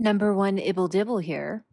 Number one, Ibble Dibble here.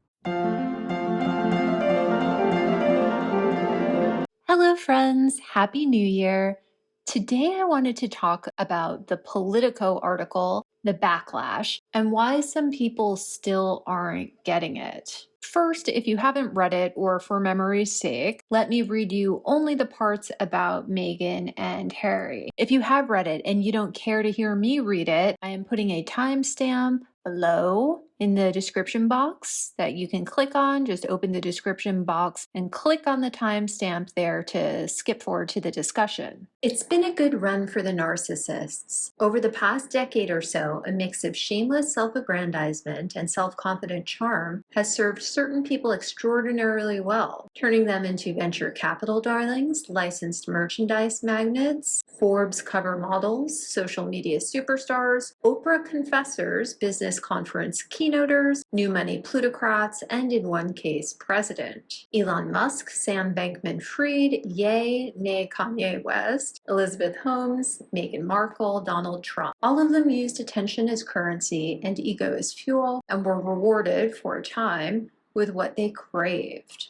Hello, friends. Happy New Year. Today, I wanted to talk about the Politico article, The Backlash, and why some people still aren't getting it. First, if you haven't read it, or for memory's sake, let me read you only the parts about Meghan and Harry. If you have read it and you don't care to hear me read it, I am putting a timestamp below in the description box that you can click on. Just open the description box and click on the timestamp there to skip forward to the discussion. It's been a good run for the narcissists. Over the past decade or so, a mix of shameless self-aggrandizement and self-confident charm has served certain people extraordinarily well, turning them into venture capital darlings, licensed merchandise magnates, Forbes cover models, social media superstars, Oprah confessors, business conference keynoters, new money plutocrats, and in one case, president. Elon Musk, Sam Bankman-Fried, Ye, nay Kanye West, Elizabeth Holmes, Meghan Markle, Donald Trump. All of them used attention as currency and ego as fuel, and were rewarded for a time with what they craved.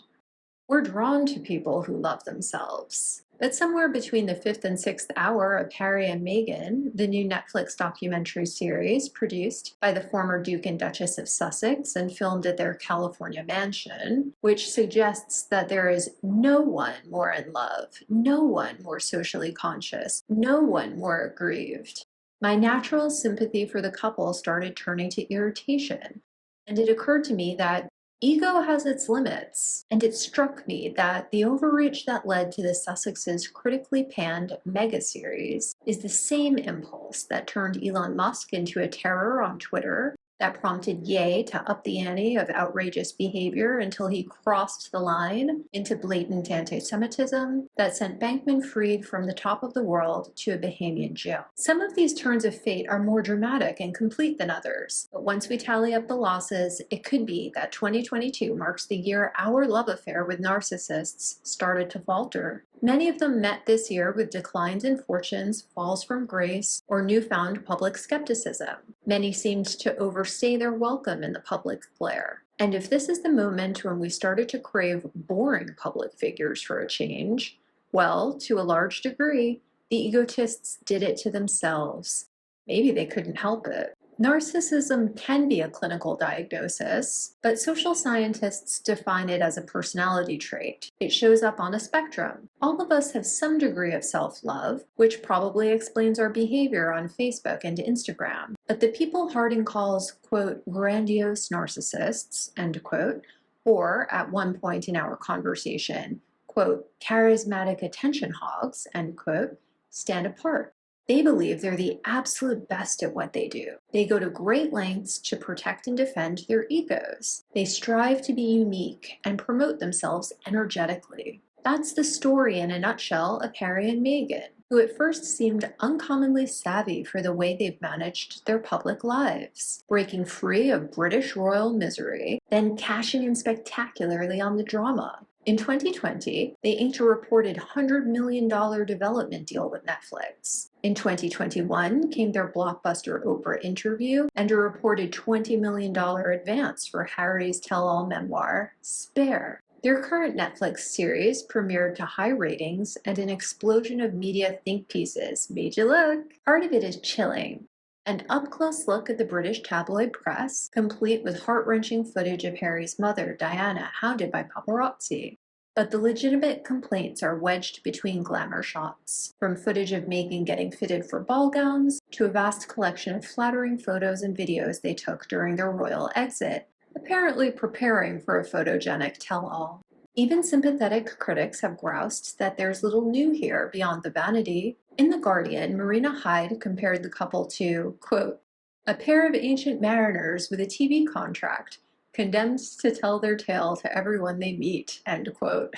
We're drawn to people who love themselves. But somewhere between the fifth and sixth hour of Harry and Meghan, the new Netflix documentary series produced by the former Duke and Duchess of Sussex and filmed at their California mansion, which suggests that there is no one more in love, no one more socially conscious, no one more aggrieved. My natural sympathy for the couple started turning to irritation, and it occurred to me that ego has its limits, and it struck me that the overreach that led to the Sussexes' critically panned mega-series is the same impulse that turned Elon Musk into a terror on Twitter, that prompted Ye to up the ante of outrageous behavior until he crossed the line into blatant anti-Semitism, that sent Bankman-Fried from the top of the world to a Bahamian jail. Some of these turns of fate are more dramatic and complete than others, but once we tally up the losses, it could be that 2022 marks the year our love affair with narcissists started to falter. Many of them met this year with declines in fortunes, falls from grace, or newfound public skepticism. Many seemed to overstay their welcome in the public glare. And if this is the moment when we started to crave boring public figures for a change, well, to a large degree, the egotists did it to themselves. Maybe they couldn't help it. Narcissism can be a clinical diagnosis, but social scientists define it as a personality trait. It shows up on a spectrum. All of us have some degree of self-love, which probably explains our behavior on Facebook and Instagram. But the people Harding calls, quote, grandiose narcissists, end quote, or at one point in our conversation, quote, charismatic attention hogs, end quote, stand apart. They believe they're the absolute best at what they do. They go to great lengths to protect and defend their egos. They strive to be unique and promote themselves energetically. That's the story in a nutshell of Harry and Meghan, who at first seemed uncommonly savvy for the way they've managed their public lives, breaking free of British royal misery, then cashing in spectacularly on the drama. In 2020, they inked a reported $100 million development deal with Netflix. In 2021 came their blockbuster Oprah interview and a reported $20 million advance for Harry's tell-all memoir, Spare. Their current Netflix series premiered to high ratings, and an explosion of media think pieces made you look. Part of it is chilling. An up-close look at the British tabloid press, complete with heart-wrenching footage of Harry's mother, Diana, hounded by paparazzi. But the legitimate complaints are wedged between glamour shots, from footage of Meghan getting fitted for ball gowns to a vast collection of flattering photos and videos they took during their royal exit, apparently preparing for a photogenic tell-all. Even sympathetic critics have groused that there's little new here beyond the vanity. In The Guardian, Marina Hyde compared the couple to, quote, a pair of ancient mariners with a TV contract, condemned to tell their tale to everyone they meet, end quote.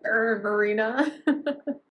Marina.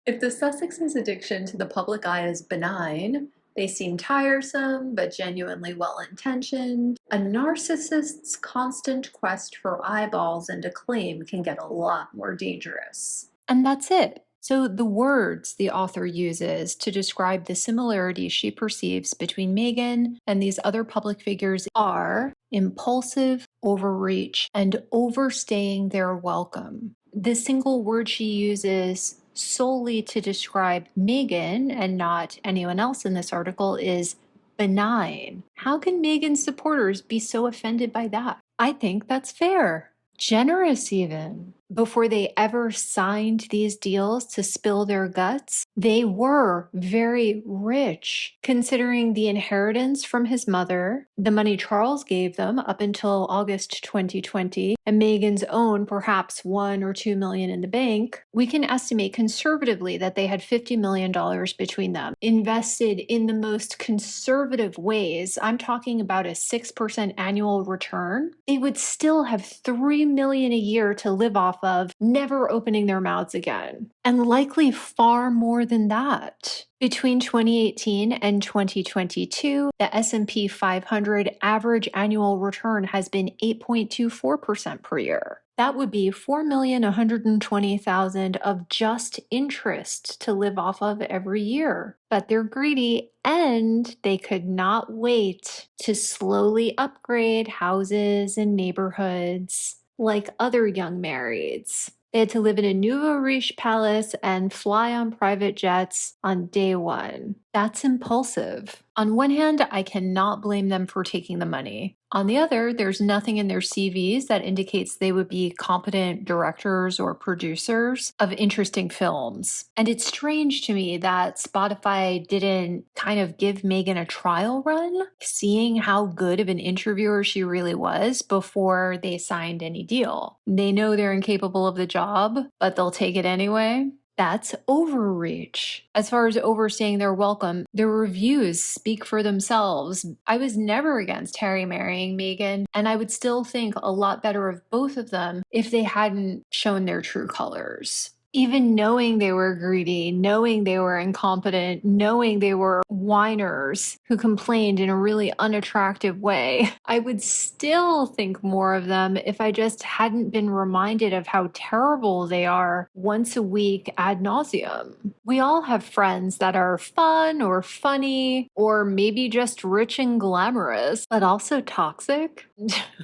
If the Sussexes' addiction to the public eye is benign, they seem tiresome but genuinely well-intentioned, a narcissist's constant quest for eyeballs and acclaim can get a lot more dangerous. And that's it. So, the words the author uses to describe the similarities she perceives between Meghan and these other public figures are impulsive, overreach, and overstaying their welcome. The single word she uses solely to describe Meghan and not anyone else in this article is benign. How can Meghan's supporters be so offended by that? I think that's fair. Generous, even. Before they ever signed these deals to spill their guts, they were very rich, considering the inheritance from his mother, the money Charles gave them up until August 2020, and Meghan's own perhaps $1 or $2 million in the bank. We can estimate conservatively that they had $50 million between them, invested in the most conservative ways. I'm talking about a 6% annual return. They would still have $3 million a year to live off of, never opening their mouths again. And likely far more than that. Between 2018 and 2022, the S&P 500 average annual return has been 8.24% per year. That would be $4,120,000 of just interest to live off of every year. But they're greedy and they could not wait to slowly upgrade houses and neighborhoods like other young marrieds. They had to live in a nouveau riche palace and fly on private jets on day one. That's impulsive. On one hand, I cannot blame them for taking the money. On the other, there's nothing in their CVs that indicates they would be competent directors or producers of interesting films. And it's strange to me that Spotify didn't kind of give Meghan a trial run, seeing how good of an interviewer she really was before they signed any deal. They know they're incapable of the job, but they'll take it anyway. That's overreach. As far as overstaying their welcome, their reviews speak for themselves. I was never against Harry marrying Meghan, and I would still think a lot better of both of them if they hadn't shown their true colors. Even knowing they were greedy, knowing they were incompetent, knowing they were whiners who complained in a really unattractive way, I would still think more of them if I just hadn't been reminded of how terrible they are once a week ad nauseum. We all have friends that are fun or funny or maybe just rich and glamorous, but also toxic.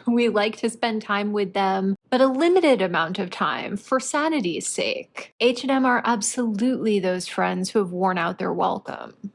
We like to spend time with them, but a limited amount of time for sanity's sake. H&M are absolutely those friends who have worn out their welcome.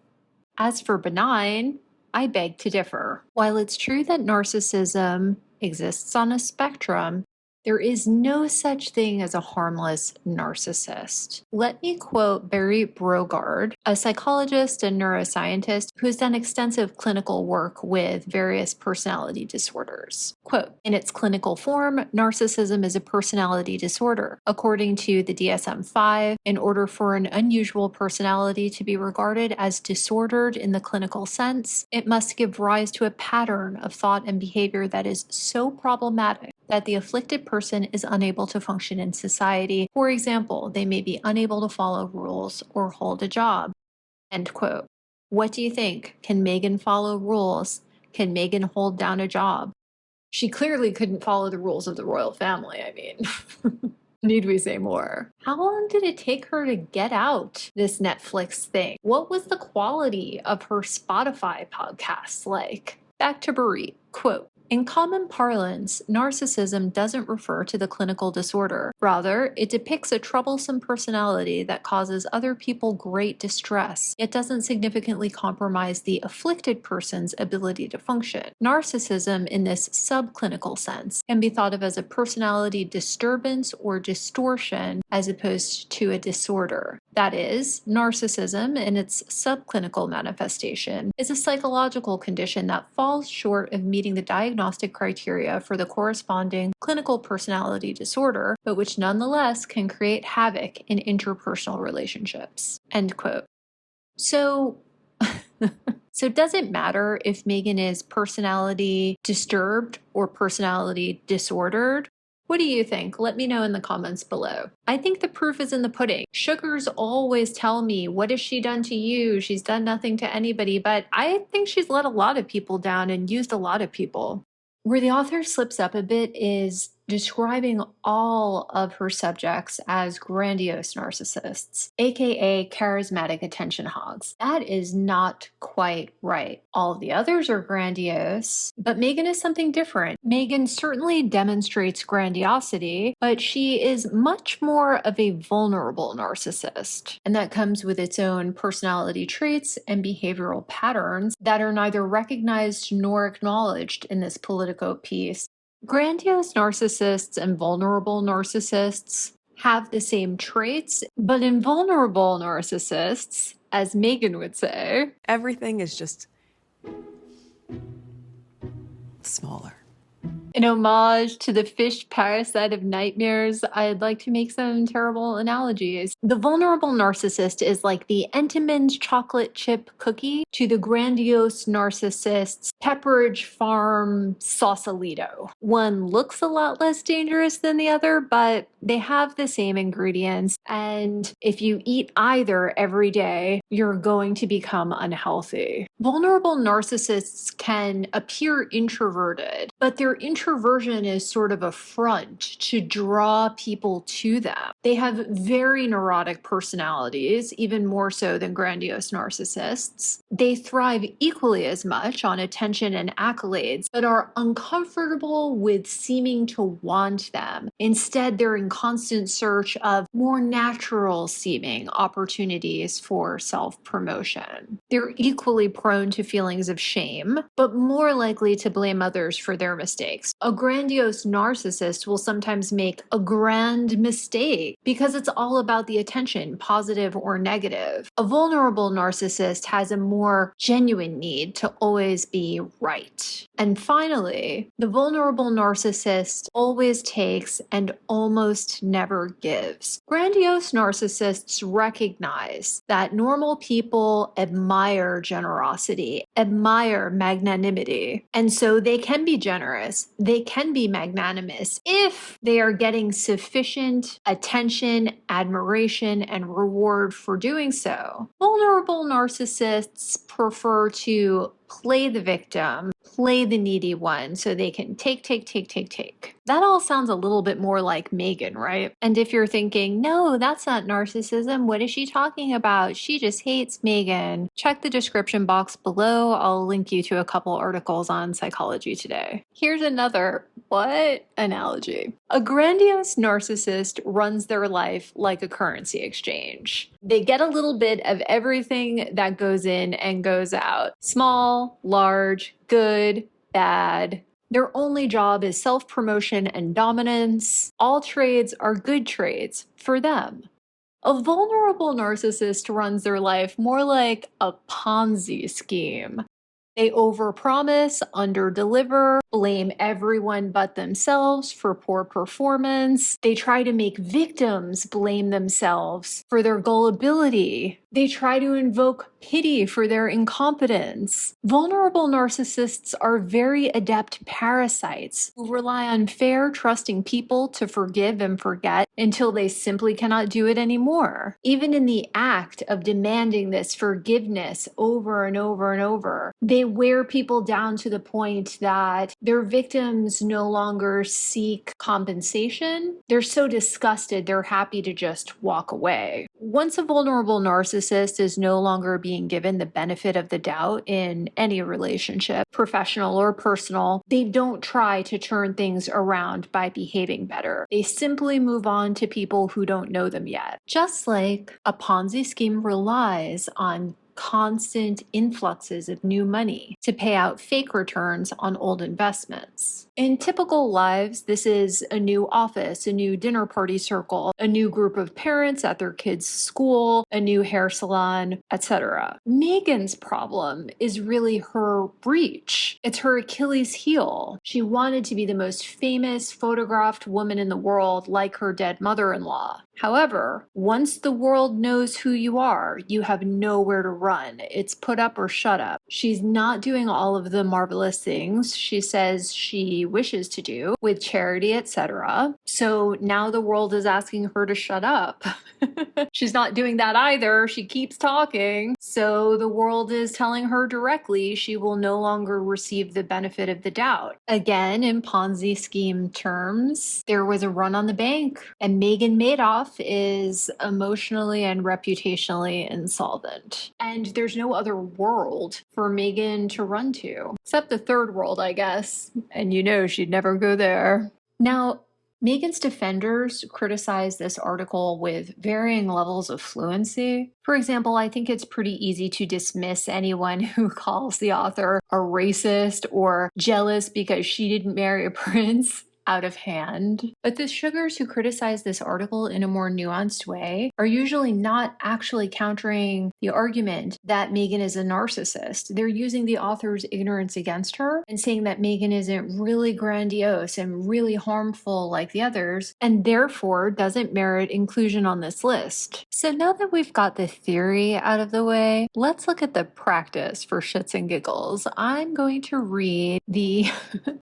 As for benign, I beg to differ. While it's true that narcissism exists on a spectrum, there is no such thing as a harmless narcissist. Let me quote Barry Brogard, a psychologist and neuroscientist who's done extensive clinical work with various personality disorders. Quote, in its clinical form, narcissism is a personality disorder. According to the DSM-5, in order for an unusual personality to be regarded as disordered in the clinical sense, it must give rise to a pattern of thought and behavior that is so problematic that the afflicted person is unable to function in society. For example, they may be unable to follow rules or hold a job. End quote. What do you think? Can Meghan follow rules? Can Meghan hold down a job? She clearly couldn't follow the rules of the royal family, I mean. Need we say more? How long did it take her to get out this Netflix thing? What was the quality of her Spotify podcasts like? Back to Barit. Quote, in common parlance, narcissism doesn't refer to the clinical disorder. Rather, it depicts a troublesome personality that causes other people great distress. It doesn't significantly compromise the afflicted person's ability to function. Narcissism, in this subclinical sense, can be thought of as a personality disturbance or distortion as opposed to a disorder. That is, narcissism, in its subclinical manifestation, is a psychological condition that falls short of meeting the diagnostic criteria for the corresponding clinical personality disorder, but which nonetheless can create havoc in interpersonal relationships. End quote. So does it matter if Meghan is personality disturbed or personality disordered? What do you think? Let me know in the comments below. I think the proof is in the pudding. Sugars always tell me, what has she done to you? She's done nothing to anybody, but I think she's let a lot of people down and used a lot of people. Where the author slips up a bit is describing all of her subjects as grandiose narcissists, aka charismatic attention hogs. That is not quite right. All of the others are grandiose, but Megan is something different. Megan certainly demonstrates grandiosity, but she is much more of a vulnerable narcissist. And that comes with its own personality traits and behavioral patterns that are neither recognized nor acknowledged in this Politico piece. Grandiose narcissists and vulnerable narcissists have the same traits, but in vulnerable narcissists, as Megan would say, everything is just smaller. in homage to the fish parasite of nightmares, I'd like to make some terrible analogies. The vulnerable narcissist is like the Entenmann's chocolate chip cookie to the grandiose narcissist's Pepperidge Farm Sausalito. One looks a lot less dangerous than the other, but they have the same ingredients, and if you eat either every day, you're going to become unhealthy. Vulnerable narcissists can appear introverted, but their introversion is sort of a front to draw people to them. They have very neurotic personalities, even more so than grandiose narcissists. They thrive equally as much on attention and accolades, but are uncomfortable with seeming to want them. Instead, they're in constant search of more natural seeming opportunities for self-promotion. They're equally prone to feelings of shame, but more likely to blame others for their mistakes. A grandiose narcissist will sometimes make a grand mistake because it's all about the attention, positive or negative. A vulnerable narcissist has a more genuine need to always be right. And finally, the vulnerable narcissist always takes and almost never gives. Grandiose narcissists recognize that normal people admire generosity, admire magnanimity, and so they can be generous, they can be magnanimous if they are getting sufficient attention, admiration, and reward for doing so. Vulnerable narcissists prefer to play the victim, play the needy one so they can take. That all sounds a little bit more like Megan, right? And if you're thinking, no, that's not narcissism, what is she talking about? She just hates Megan. Check the description box below. I'll link you to a couple articles on Psychology Today. Here's another what analogy. A grandiose narcissist runs their life like a currency exchange. They get a little bit of everything that goes in and goes out. Small, large, good, bad. Their only job is self-promotion and dominance. All trades are good trades for them. A vulnerable narcissist runs their life more like a Ponzi scheme. They overpromise, underdeliver, blame everyone but themselves for poor performance. They try to make victims blame themselves for their gullibility. They try to invoke pity for their incompetence. Vulnerable narcissists are very adept parasites who rely on fair, trusting people to forgive and forget until they simply cannot do it anymore. Even in the act of demanding this forgiveness over and over and over, they wear people down to the point that their victims no longer seek compensation. They're so disgusted, they're happy to just walk away. Once a vulnerable narcissist is no longer being given the benefit of the doubt in any relationship, professional or personal, they don't try to turn things around by behaving better. They simply move on to people who don't know them yet. Just like a Ponzi scheme relies on constant influxes of new money to pay out fake returns on old investments. In typical lives, this is a new office, a new dinner party circle, a new group of parents at their kids' school, a new hair salon, etc. Megan's problem is really her breach. It's her Achilles heel. She wanted to be the most famous photographed woman in the world, like her dead mother-in-law. However, once the world knows who you are, you have nowhere to run. It's put up or shut up. She's not doing all of the marvelous things she says she wishes to do with charity, etc. So now the world is asking her to shut up. She's not doing that either. She keeps talking. So the world is telling her directly she will no longer receive the benefit of the doubt. Again, in Ponzi scheme terms, there was a run on the bank, and Megan Madoff is emotionally and reputationally insolvent. And there's no other world for Megan to run to, except the third world, I guess. And you know she'd never go there. Now, Megan's defenders criticize this article with varying levels of fluency. For example, I think it's pretty easy to dismiss anyone who calls the author a racist or jealous because she didn't marry a prince out of hand. But the sugars who criticize this article in a more nuanced way are usually not actually countering the argument that Megan is a narcissist. They're using the author's ignorance against her and saying that Megan isn't really grandiose and really harmful like the others, and therefore doesn't merit inclusion on this list. So now that we've got the theory out of the way, let's look at the practice for shits and giggles. I'm going to read the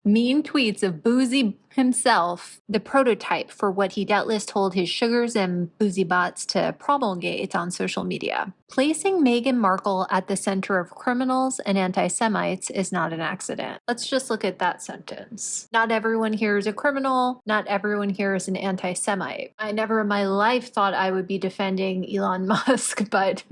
mean tweets of Boozy himself, the prototype for what he doubtless told his sugars and boozy bots to promulgate on social media. Placing Meghan Markle at the center of criminals and anti-Semites is not an accident. Let's just look at that sentence. Not everyone here is a criminal. Not everyone here is an anti-Semite. I never in my life thought I would be defending Elon Musk, but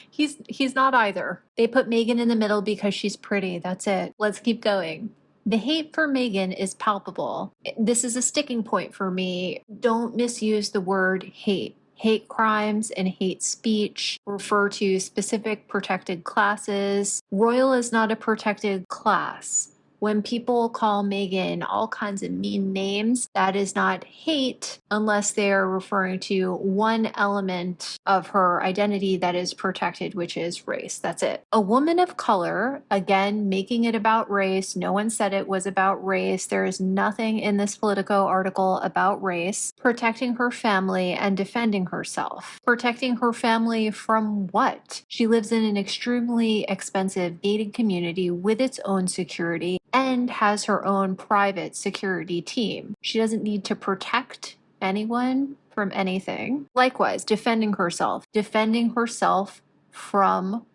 he's not either. They put Meghan in the middle because she's pretty. That's it. Let's keep going. The hate for Megan is palpable. This is a sticking point for me. Don't misuse the word hate. Hate crimes and hate speech refer to specific protected classes. Royal is not a protected class. When people call Megan all kinds of mean names, that is not hate unless they're referring to one element of her identity that is protected, which is race. That's it. A woman of color, again, making it about race. No one said it was about race. There is nothing in this Politico article about race. Protecting her family and defending herself. Protecting her family from what? She lives in an extremely expensive gated community with its own security and has her own private security team. She doesn't need to protect anyone from anything. Likewise, defending herself. Defending herself from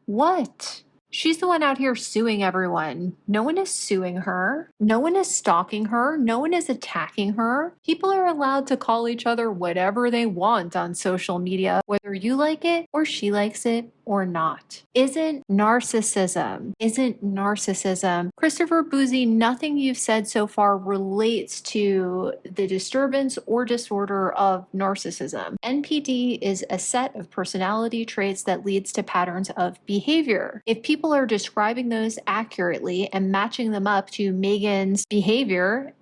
what? She's the one out here suing everyone. No one is suing her. No one is stalking her. No one is attacking her. People are allowed to call each other whatever they want on social media, whether you like it or she likes it or not. Isn't narcissism. Christopher Boozy, nothing you've said so far relates to the disturbance or disorder of narcissism. NPD is a set of personality traits that leads to patterns of behavior. If people are describing those accurately and matching them up to Megan's behavior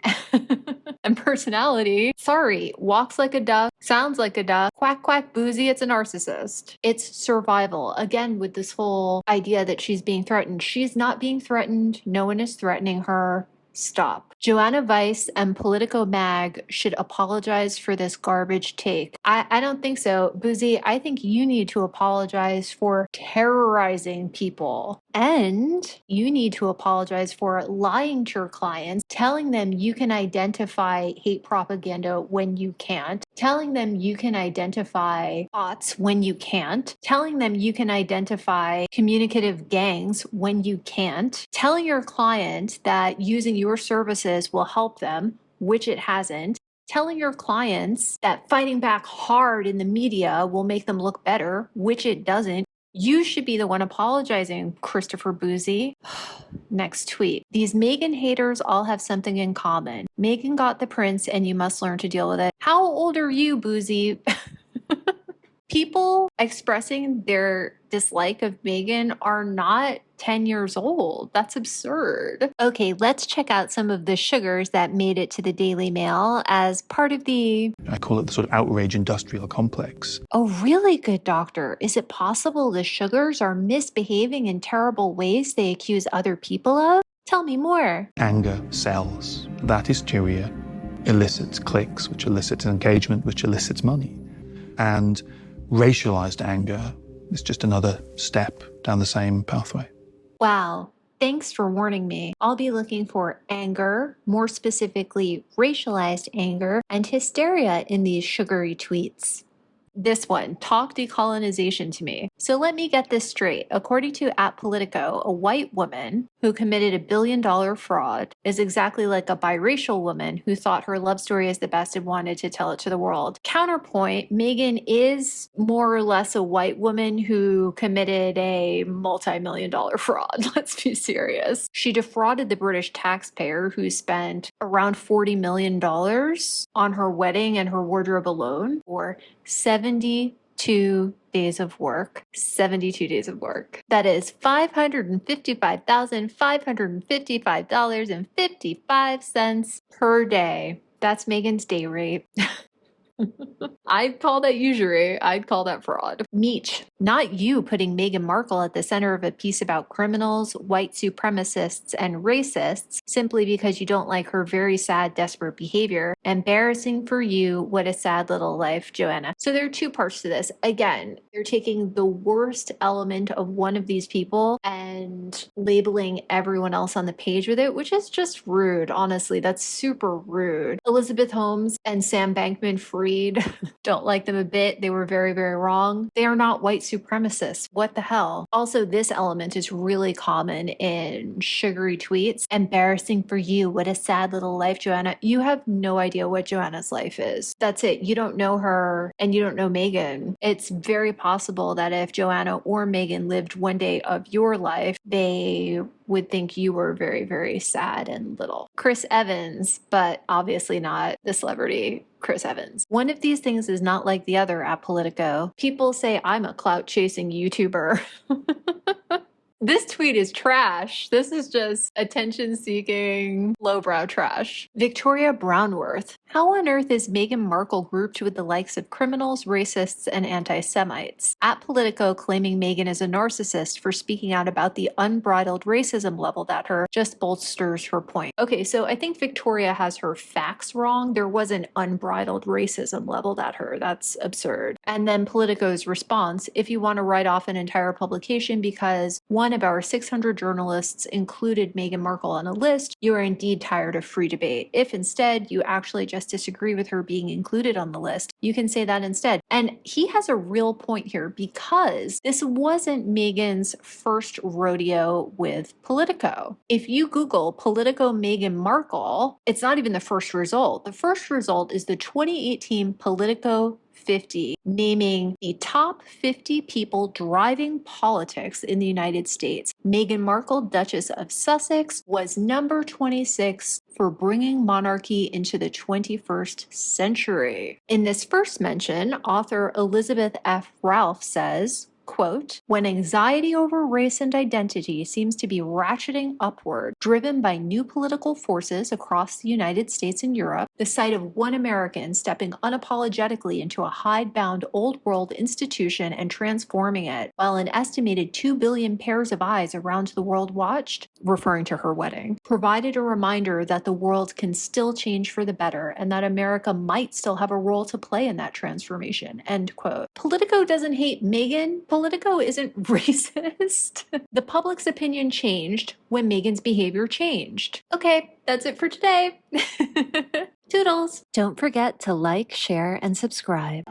and personality, sorry, walks like a duck, sounds like a duck, quack, quack, Boozy, it's a narcissist. It's survival. Again, with this whole idea that she's being threatened. She's not being threatened. No one is threatening her. Stop. Joanna Weiss and Politico Mag should apologize for this garbage take. I don't think so. Boozy, I think you need to apologize for terrorizing people. And you need to apologize for lying to your clients, telling them you can identify hate propaganda when you can't, telling them you can identify bots when you can't, telling them you can identify communicative gangs when you can't, telling your client that using your services will help them, which it hasn't, telling your clients that fighting back hard in the media will make them look better, which it doesn't. You should be the one apologizing, Christopher Boozy. Next tweet. These Meghan haters all have something in common. Meghan got the prince and you must learn to deal with it. How old are you, Boozy? People expressing their dislike of Meghan are not 10 years old. That's absurd. Okay, let's check out some of the sugars that made it to the Daily Mail as part of the... I call it the sort of outrage industrial complex. Oh, really, good doctor? Is it possible the sugars are misbehaving in terrible ways they accuse other people of? Tell me more. Anger sells. That hysteria elicits clicks, which elicits engagement, which elicits money. And racialized anger It's just another step down the same pathway. Wow. Thanks for warning me. I'll be looking for anger, more specifically racialized anger, and hysteria in these sugary tweets. This one, talk decolonization to me. So let me get this straight. According to Politico, a white woman who committed $1 billion fraud is exactly like a biracial woman who thought her love story is the best and wanted to tell it to the world. Counterpoint, Megan is more or less a white woman who committed a multi-million-dollar fraud. Let's be serious. She defrauded the British taxpayer who spent around $40 million on her wedding and her wardrobe alone for 72 days of work. 72 days of work. That is $555,555.55 per day. That's Megan's day rate. I'd call that usury. I'd call that fraud. Meech, not you putting Meghan Markle at the center of a piece about criminals, white supremacists, and racists simply because you don't like her very sad, desperate behavior. Embarrassing for you. What a sad little life, Joanna. So there are two parts to this. Again, they're taking the worst element of one of these people and labeling everyone else on the page with it, which is just rude. Honestly, that's super rude. Elizabeth Holmes and Sam Bankman-Fried don't like them a bit. They were very, very wrong. They are not white supremacists. What the hell? Also, this element is really common in sugary tweets. Embarrassing for you. What a sad little life, Joanna. You have no idea what Joanna's life is. That's it. You don't know her and you don't know Megan. It's very possible that if Joanna or Megan lived one day of your life, they would think you were very, very sad and little. Chris Evans, but obviously not the celebrity Chris Evans. One of these things is not like the other at Politico. People say I'm a clout-chasing YouTuber. This tweet is trash. This is just attention-seeking, lowbrow trash. Victoria Brownworth. How on earth is Meghan Markle grouped with the likes of criminals, racists, and anti-Semites? At Politico claiming Meghan is a narcissist for speaking out about the unbridled racism leveled at her just bolsters her point. Okay, so I think Victoria has her facts wrong. There was an unbridled racism leveled at her. That's absurd. And then Politico's response, if you want to write off an entire publication because one of our 600 journalists included Meghan Markle on a list, you are indeed tired of free debate. If instead you actually just disagree with her being included on the list, you can say that instead. And he has a real point here because this wasn't Meghan's first rodeo with Politico. If you Google Politico Meghan Markle, it's not even the first result. The first result is the 2018 Politico 50, naming the top 50 people driving politics in the United States. Meghan Markle, Duchess of Sussex, was number 26 for bringing monarchy into the 21st century. In this first mention, author Elizabeth F. Ralph says, quote, when anxiety over race and identity seems to be ratcheting upward, driven by new political forces across the United States and Europe, the sight of one American stepping unapologetically into a hidebound old world institution and transforming it, while an estimated 2 billion pairs of eyes around the world watched, referring to her wedding, provided a reminder that the world can still change for the better and that America might still have a role to play in that transformation, end quote. Politico doesn't hate Meghan. Politico isn't racist. The public's opinion changed when Meghan's behavior changed. Okay, that's it for today. Toodles. Don't forget to like, share, and subscribe.